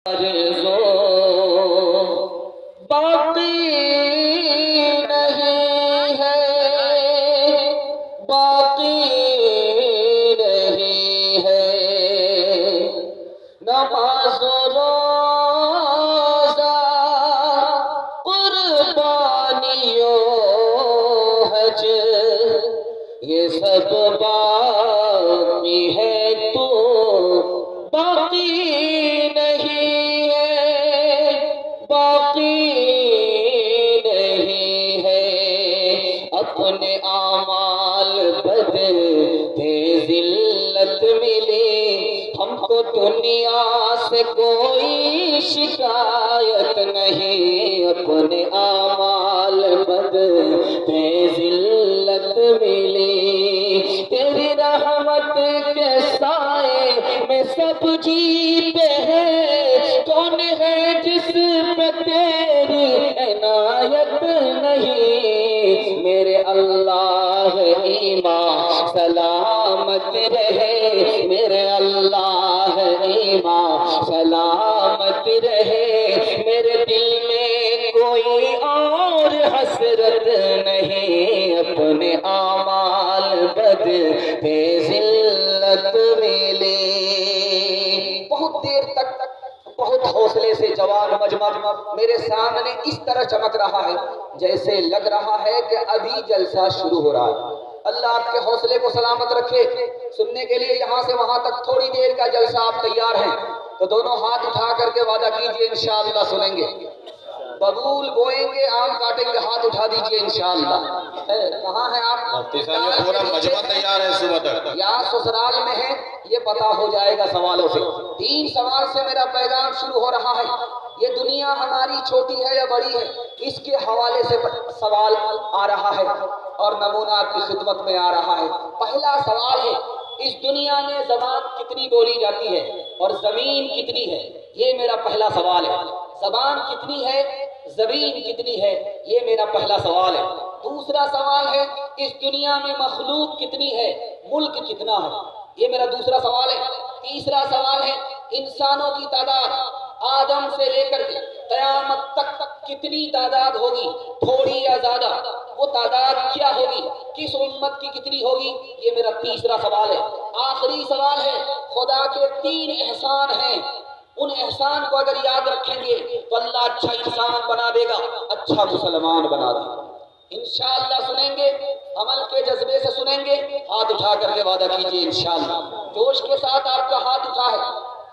آرزو باقی نہیں ہے، باقی نہیں ہے، نماز و روزہ قربانی و حج یہ سب باقی ہے، تو باقی نہیں ہے، باقی نہیں ہے۔ اپنے اعمال بدلتے ذلت ملی، ہم کو دنیا سے کوئی شکایت نہیں۔ اپنے اعمال بدلتے ذلت ملی، تیری رحمت کے سائے میں سب جیتے ہیں، کون ہے جس پہ تیری عنایت نہیں؟ میرے اللہ ایمان سلامت رہے، میرے اللہ ایمان سلامت رہے، میرے دل میں کوئی اور حسرت نہیں۔ اپنے اعمال بدلتے ذلت ملی۔ بہت دیر تک بہت حوصلے سے جوان مجمع میرے سامنے اس طرح چمک رہا ہے جیسے لگ رہا ہے کہ ابھی جلسہ شروع ہو رہا ہے۔ اللہ آپ کے حوصلے کو سلامت رکھے۔ سننے کے لیے یہاں سے وہاں تک تھوڑی دیر کا جلسہ آپ تیار ہیں تو دونوں ہاتھ اٹھا کر کے وعدہ کیجئے انشاءاللہ سنیں گے، ببول بوئیں گے، آم کاٹیں گے، ہاتھ اٹھا دیجئے انشاءاللہ۔ کہاں ہیں آپ؟ پورا مجمع تیار ہے صبح تک، یا سسرال میں ہیں؟ یہ پتا ہو جائے گا سوالوں سے۔ 3 سوال سے میرا پیغام شروع ہو رہا ہے۔ یہ دنیا ہماری چھوٹی ہے یا بڑی ہے، اس کے حوالے سے سوال آ رہا ہے اور نمونہ آپ کی خدمت میں آ رہا ہے۔ پہلا سوال ہے، اس دنیا میں زبان کتنی بولی جاتی ہے اور زمین کتنی ہے؟ یہ میرا پہلا سوال ہے۔ زبان کتنی ہے، زمین کتنی ہے، یہ میرا پہلا سوال ہے۔ دوسرا سوال ہے، اس دنیا میں مخلوق کتنی ہے، ملک کتنا ہے، یہ میرا دوسرا سوال ہے۔ تیسرا سوال ہے، انسانوں کی تعداد آدم سے لے کر کے قیامت تک کتنی تعداد ہوگی، تھوڑی یا زیادہ، وہ تعداد کیا ہوگی، کس امت کی کتنی ہوگی، یہ میرا تیسرا سوال ہے۔ آخری سوال ہے، خدا کے 3 احسان ہیں، ان احسان کو اگر یاد رکھیں گے تو اللہ اچھا انسان بنا دے گا، اچھا مسلمان بنا دے گا۔ انشاءاللہ سنیں گے، عمل کے جذبے سے سنیں گے، ہاتھ اٹھا کر کے وعدہ کیجئے انشاءاللہ۔ جوش کے ساتھ آپ کا ہاتھ اٹھا ہے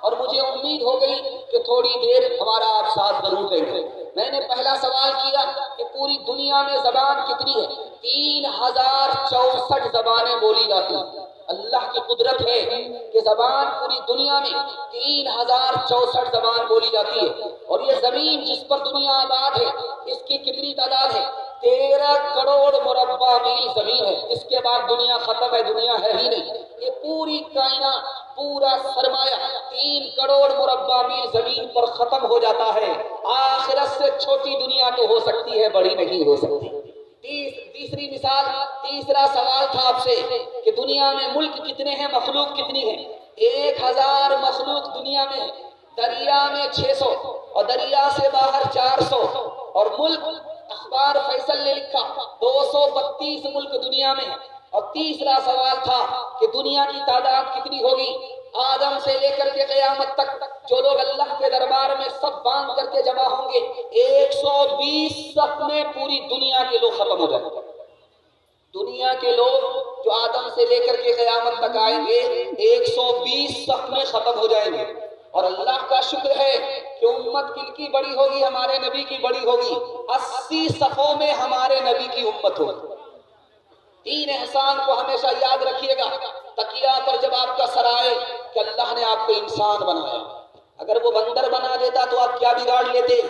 اور مجھے امید ہو گئی کہ تھوڑی دیر ہمارا آپ ساتھ ضرور دیں گے۔ میں نے پہلا سوال کیا کہ پوری دنیا میں زبان کتنی ہے؟ 3064 زبانیں بولی جاتی ہیں۔ اللہ کی قدرت ہے کہ زبان پوری دنیا میں 3064 زبان بولی جاتی ہے، اور یہ زمین جس پر دنیا آباد ہے اس کی کتنی تعداد ہے؟ 13 کروڑ مربع میل زمین ہے۔ اس کے بعد دنیا ختم ہے، دنیا ہے ہی نہیں۔ یہ پوری کائنات، پورا سرمایہ 3 کروڑ مربع میل زمین پر ختم ہو جاتا ہے۔ آخرت سے چھوٹی دنیا تو ہو سکتی ہے، بڑی نہیں ہو سکتی۔ تیسری مثال، تیسرا سوال تھا آپ سے کہ دنیا میں ملک کتنے ہیں، مخلوق کتنی ہے؟ 1000 مخلوق دنیا میں ہے، دریا میں 600 اور دریا سے باہر 400، اور ملک اخبار فیصل نے لکھا 232 ملک دنیا میں ہے۔ اور تیسرا سوال تھا کہ دنیا کی تعداد کتنی ہوگی؟ آدم سے لے کر کے قیامت تک جو لوگ اللہ کے دربار میں سب باندھ کر کے جمع ہوں گے، 120 صف میں پوری دنیا کے لوگ ختم ہو جائیں گے۔ دنیا کے لوگ جو آدم سے لے کر کے قیامت تک آئیں گے 120 صف میں ختم ہو جائیں گے۔ اور اللہ کا شکر ہے کہ امت کن کی بڑی ہوگی؟ ہمارے نبی کی بڑی ہوگی۔ 80 صفوں میں ہمارے نبی کی امت ہوگی۔ 3 احسان کو ہمیشہ یاد رکھیے گا۔ تکیہ پر جب آپ کا سر آئے کہ اللہ نے آپ کو انسان بنایا، اگر وہ بندر بنا دیتا تو آپ کیا بگاڑ لیتے؟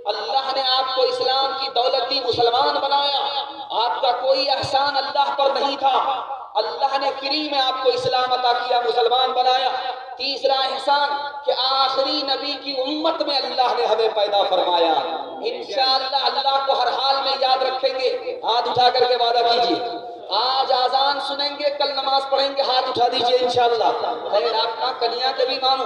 اللہ نے آپ کو اسلام کی دولت دی، مسلمان بنایا۔ آپ کا کوئی احسان اللہ پر نہیں تھا، اللہ نے فری میں آپ کو اسلام عطا کیا، مسلمان بنایا۔ تیسرا احسان کہ آخری نبی کی امت میں اللہ نے ہمیں پیدا فرمایا۔ انشاءاللہ اللہ کو ہر حال میں یاد رکھیں گے، ہاتھ اٹھا کر کے وعدہ کیجیے۔ آج آذان سنیں گے، کل نماز پڑھیں گے، ہاتھ اٹھا دیجئے انشاءاللہ۔ خیر آپ کا کنیا کے بھی مانو،